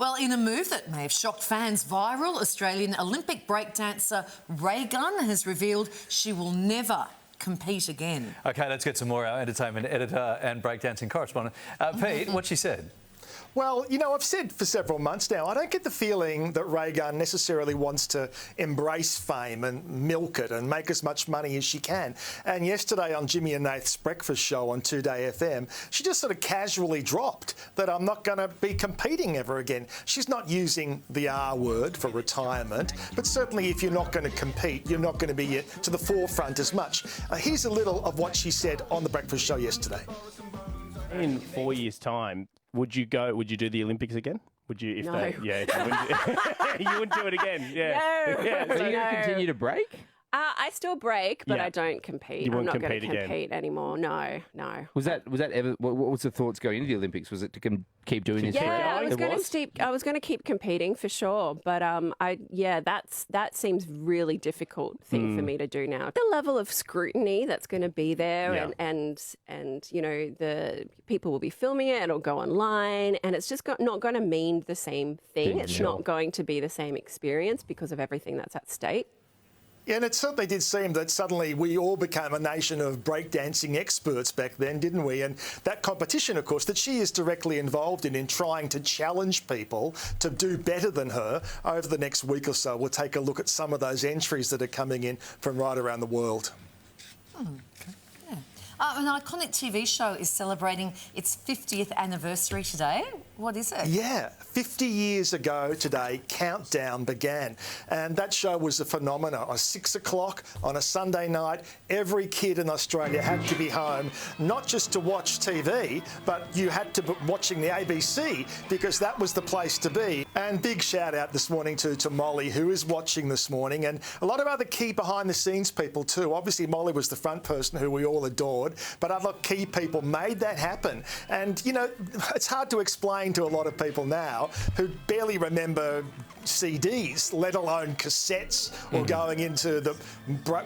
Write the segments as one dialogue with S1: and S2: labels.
S1: Well, in a move that may have shocked fans, viral Australian Olympic breakdancer Raygun has revealed she will never compete again.
S2: OK, let's get some more. Our entertainment editor and breakdancing correspondent. Pete, what she said?
S3: Well, you know, I've said for several months now, I don't get the feeling that Raygun necessarily wants to embrace fame and milk it and make as much money as she can. And yesterday on Jimmy and Nath's breakfast show on 2Day FM, she just sort of casually dropped that I'm not going to be competing ever again. She's not using the R word for retirement, but certainly if you're not going to compete, you're not going to be to the forefront as much. Here's a little of what she said on the breakfast show yesterday.
S4: In 4 years' time, would you do the Olympics again? Would you? If
S5: No.
S4: they, yeah, if you wouldn't do it again. Yeah.
S5: No.
S4: Yeah.
S6: Are you going to continue to break?
S5: I still break, but
S4: Yeah.
S5: I don't compete.
S4: You
S5: I'm
S4: won't
S5: not going to
S4: compete again.
S5: compete anymore. No.
S6: Was that ever? What was the thoughts going into the Olympics? Was it to keep doing this?
S5: Yeah,
S6: forever?
S5: I was going to keep competing for sure, but that seems really difficult thing for me to do now. The level of scrutiny that's going to be there,
S4: Yeah.
S5: and you know the people will be filming it. It'll go online, and it's just not going to mean the same thing. It's not going to be the same experience because of everything that's at stake.
S3: Yeah, and it certainly did seem that suddenly we all became a nation of breakdancing experts back then, didn't we? And that competition, of course, that she is directly involved in trying to challenge people to do better than her over the next week or so. We'll take a look at some of those entries that are coming in from right around the world.
S1: An iconic TV show is celebrating its 50th anniversary today. What is it?
S3: Yeah, 50 years ago today, Countdown began. And that show was a phenomenon. At 6 o'clock on a Sunday night, every kid in Australia had to be home, not just to watch TV, but you had to be watching the ABC because that was the place to be. And big shout out this morning to Molly, who is watching this morning, and a lot of other key behind the scenes people too. Obviously, Molly was the front person who we all adored, but other key people made that happen. And, you know, it's hard to explain to a lot of people now who barely remember CDs, let alone cassettes, or going into the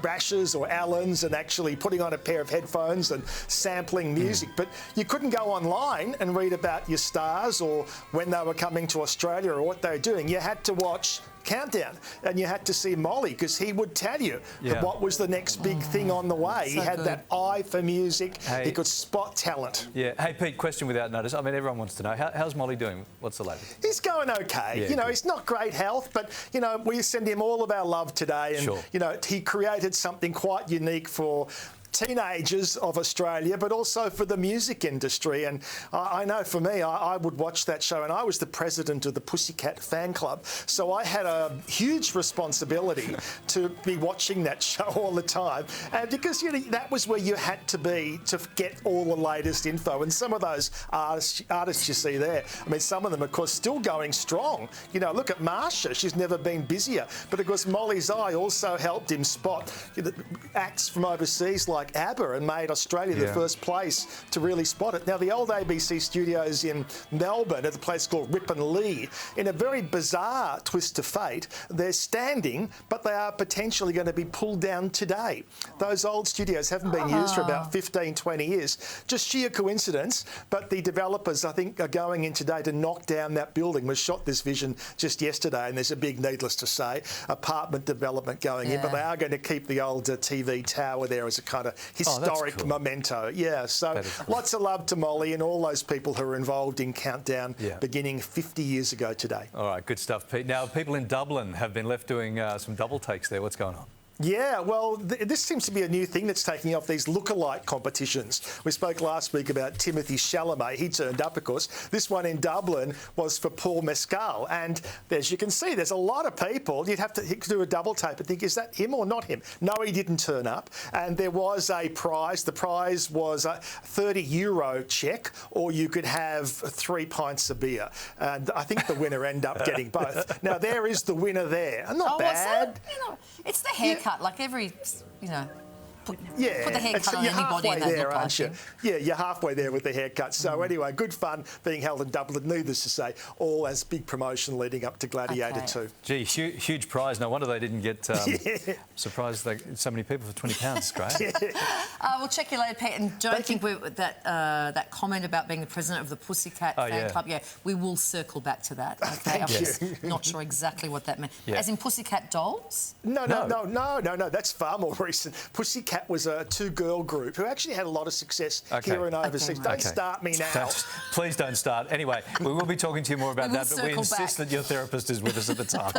S3: Brashes or Allens and actually putting on a pair of headphones and sampling music. But you couldn't go online and read about your stars or when they were coming to Australia or what they were doing. You had to watch Countdown, and you had to see Molly because he would tell you what was the next big thing on the way. He had that eye for music. He could spot talent.
S2: Yeah. Hey, Pete, question without notice. I mean, everyone wants to know. How's Molly doing? What's the latest?
S3: He's going okay.
S2: Yeah,
S3: you know,
S2: good.
S3: he's not great health, but, you know, we send him all of our love today. And, you know, he created something quite unique for teenagers of Australia, but also for the music industry. And I know for me, I would watch that show, and I was the president of the Pussycat fan club. So I had a huge responsibility to be watching that show all the time. And because, you know, that was where you had to be to get all the latest info. And some of those artists you see there, I mean, some of them, of course, still going strong. You know, look at Marsha. She's never been busier. But, of course, Molly's eye also helped him spot acts from overseas like ABBA and made Australia the first place to really spot it. Now, the old ABC studios in Melbourne at a place called Rip and Lee, in a very bizarre twist of fate, they're standing, but they are potentially going to be pulled down today. Those old studios haven't been used for about 15, 20 years. Just sheer coincidence, but the developers, I think, are going in today to knock down that building. We shot this vision just yesterday, and there's a big, needless to say, apartment development going in, but they are going to keep the old TV tower there as a kind of historic memento. Yeah, so lots of love to Molly and all those people who are involved in Countdown beginning 50 years ago today.
S2: All right, good stuff, Pete. Now, people in Dublin have been left doing some double takes there. What's going on?
S3: Yeah, well, this seems to be a new thing that's taking off, these lookalike competitions. We spoke last week about Timothy Chalamet. He turned up, of course. This one in Dublin was for Paul Mescal. And as you can see, there's a lot of people. You'd have to do a double take and think, is that him or not him? No, he didn't turn up. And there was a prize. The prize was a €30 check, or you could have 3 pints of beer. And I think the winner ended up getting both. Now, there is the winner there. Not bad.
S1: You know, it's the haircut, like every, you know. put
S3: Yeah,
S1: the haircut on
S3: you're
S1: anybody
S3: halfway
S1: and they
S3: there,
S1: look
S3: aren't
S1: like
S3: you? Yeah, you're halfway there with the haircut. So anyway, good fun being held in Dublin. Needless to say, all as big promotion leading up to Gladiator 2.
S2: Gee, huge prize. No wonder they didn't get. Surprised so many people for £20. Great.
S1: We'll check you later, Pete. And don't think that comment about being the president of the Pussycat fan club. Yeah, we will circle back to that. Okay,
S3: Thank
S1: I'm
S3: you.
S1: just not sure exactly what that meant.
S2: Yeah.
S1: As in Pussycat Dolls?
S3: No. That's far more recent. Pussycat was a two-girl group who actually had a lot of success here and overseas.
S1: Okay,
S3: Don't start me now.
S2: Please don't start. Anyway, we will be talking to you more about
S1: We will
S2: that, but we
S1: circle
S2: insist
S1: back.
S2: that your therapist is with us at the time.